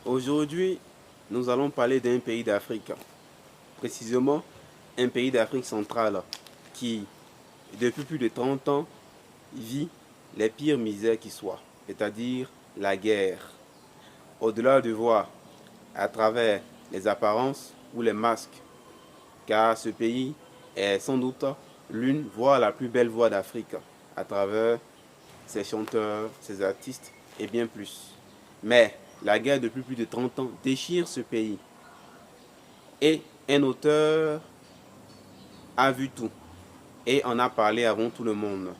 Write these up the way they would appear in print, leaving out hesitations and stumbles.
Aujourd'hui, nous allons parler d'un pays d'Afrique, précisément un pays d'Afrique centrale qui, depuis plus de 30 ans, vit les pires misères qui soient, c'est-à-dire la guerre. Au-delà de voir à travers les apparences ou les masques, car ce pays est sans doute l'une, voire la plus belle voix d'Afrique, à travers ses chanteurs, ses artistes et bien plus. Mais la guerre depuis plus de 30 ans déchire ce pays. Et un auteur a vu tout et en a parlé avant tout le monde.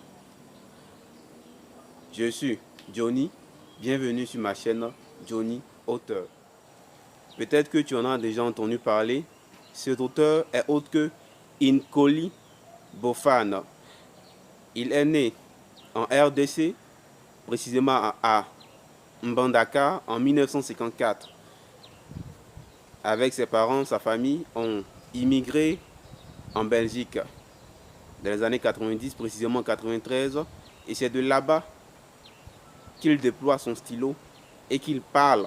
Je suis Johnny, bienvenue sur ma chaîne Johnny Auteur. Peut-être que tu en as déjà entendu parler. Cet auteur est autre que Nkoli Bofana. Il est né en RDC, précisément à Mbandaka en 1954. Avec ses parents, sa famille ont immigré en Belgique dans les années 90, précisément 93. Et c'est de là-bas qu'il déploie son stylo et qu'il parle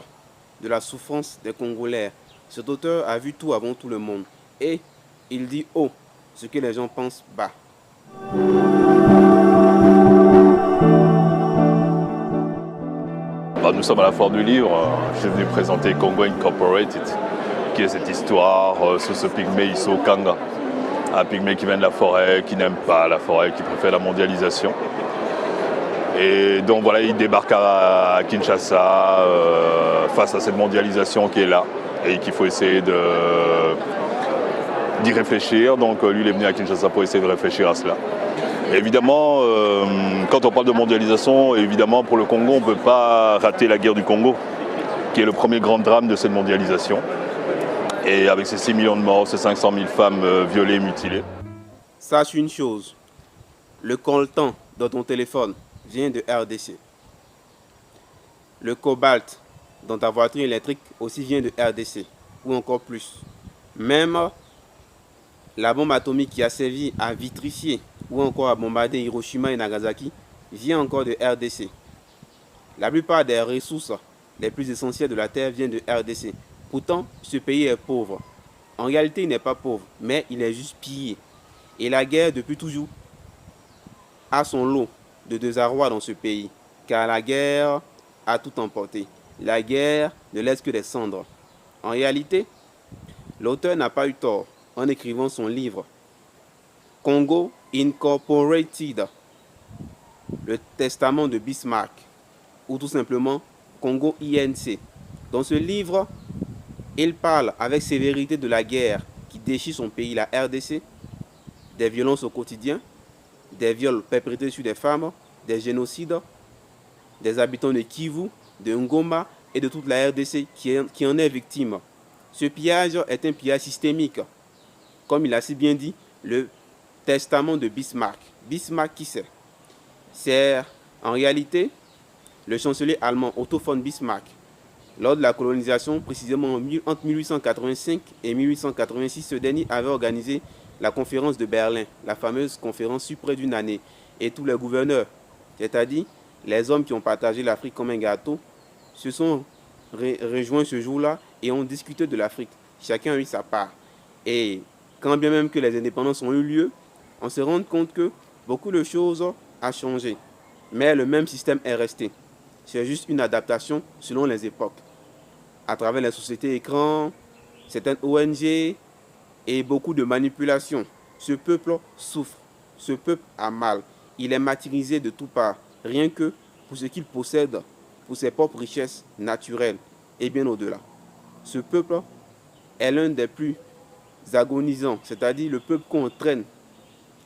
de la souffrance des Congolais. Cet auteur a vu tout avant tout le monde. Et il dit haut ce que les gens pensent bas. Nous sommes à la Foire du Livre. Je suis venu présenter Congo Incorporated, qui est cette histoire sur ce pygmée Iso Kanga. Un pygmée qui vient de la forêt, qui n'aime pas la forêt, qui préfère la mondialisation. Et donc voilà, il débarque à Kinshasa face à cette mondialisation qui est là et qu'il faut essayer d'y réfléchir. Donc lui, il est venu à Kinshasa pour essayer de réfléchir à cela. Et évidemment, quand on parle de mondialisation, évidemment pour le Congo, on ne peut pas rater la guerre du Congo, qui est le premier grand drame de cette mondialisation. Et avec ces 6 millions de morts, ces 500 000 femmes violées et mutilées. Sache une chose, le coltan dans ton téléphone vient de RDC. Le cobalt dans ta voiture électrique aussi vient de RDC, ou encore plus. Même la bombe atomique qui a servi à vitrifier ou encore à bombarder Hiroshima et Nagasaki vient encore de RDC. La plupart des ressources les plus essentielles de la Terre viennent de RDC. Pourtant, ce pays est pauvre. En réalité, il n'est pas pauvre, mais il est juste pillé. Et la guerre, depuis toujours, a son lot de désarroi dans ce pays, car la guerre a tout emporté. La guerre ne laisse que des cendres. En réalité, l'auteur n'a pas eu tort en écrivant son livre Congo Incorporated, le testament de Bismarck, ou tout simplement Congo INC. Dans ce livre, il parle avec sévérité de la guerre qui déchire son pays, la RDC, des violences au quotidien, des viols perpétrés sur des femmes, des génocides, des habitants de Kivu, de Ngoma et de toute la RDC qui en est victime. Ce pillage est un pillage systémique. Comme il a si bien dit, le testament de Bismarck. Bismarck, qui c'est? C'est en réalité le chancelier allemand Otto von Bismarck. Lors de la colonisation, précisément entre 1885 et 1886, ce dernier avait organisé la conférence de Berlin, la fameuse conférence sur près d'une année. Et tous les gouverneurs, c'est-à-dire les hommes qui ont partagé l'Afrique comme un gâteau, se sont rejoints ce jour-là et ont discuté de l'Afrique. Chacun a eu sa part. Et quand bien même que les indépendances ont eu lieu, on se rend compte que beaucoup de choses ont changé. Mais le même système est resté. C'est juste une adaptation selon les époques. À travers les sociétés écrans, certaines ONG et beaucoup de manipulations. Ce peuple souffre. Ce peuple a mal. Il est martyrisé de toutes parts. Rien que pour ce qu'il possède, pour ses propres richesses naturelles et bien au-delà. Ce peuple est l'un des plus agonisants, c'est-à-dire le peuple qu'on entraîne.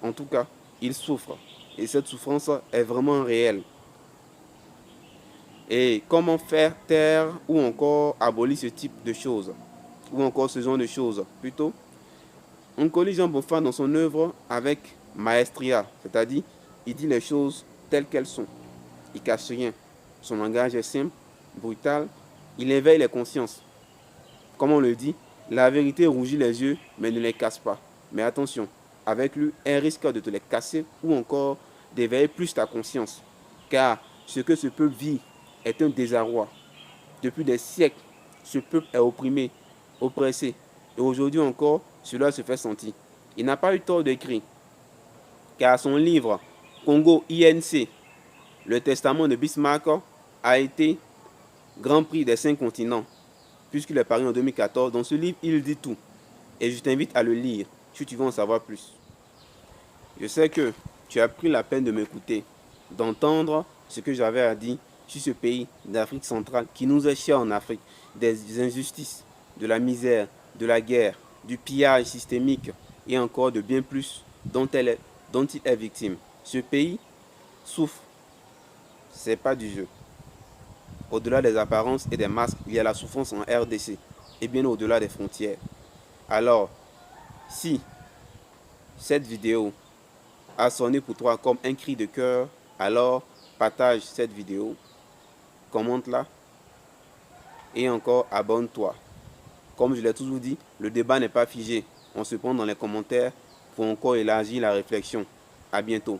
En tout cas, il souffre. Et cette souffrance est vraiment réelle. Et comment faire taire ou encore abolir ce type de choses, ou encore ce genre de choses. Plutôt, Nkoli Jean Boffa dans son œuvre avec maestria, c'est-à-dire il dit les choses telles qu'elles sont. Il ne cache rien. Son langage est simple, brutal. Il éveille les consciences. Comme on le dit, la vérité rougit les yeux, mais ne les casse pas. Mais attention, avec lui, elle risque de te les casser ou encore d'éveiller plus ta conscience. Car ce que ce peuple vit est un désarroi. Depuis des siècles, Ce peuple est opprimé, oppressé. Et aujourd'hui encore, cela se fait sentir. Il n'a pas eu tort d'écrire, car son livre Congo INC, le testament de Bismarck, a été Grand Prix des 5 continents, puisqu'il est paru en 2014. Dans ce livre, il dit tout. Et je t'invite à le lire, si tu veux en savoir plus. Je sais que tu as pris la peine de m'écouter, d'entendre ce que j'avais à dire sur ce pays d'Afrique centrale qui nous est cher en Afrique, des injustices, de la misère, de la guerre, du pillage systémique et encore de bien plus dont il est victime. Ce pays souffre, c'est pas du jeu. Au-delà des apparences et des masques, il y a la souffrance en RDC et bien au-delà des frontières. Alors, si cette vidéo a sonné pour toi comme un cri de cœur, alors partage cette vidéo, commente-la et encore abonne-toi. Comme je l'ai toujours dit, le débat n'est pas figé. On se prend dans les commentaires pour encore élargir la réflexion. À bientôt.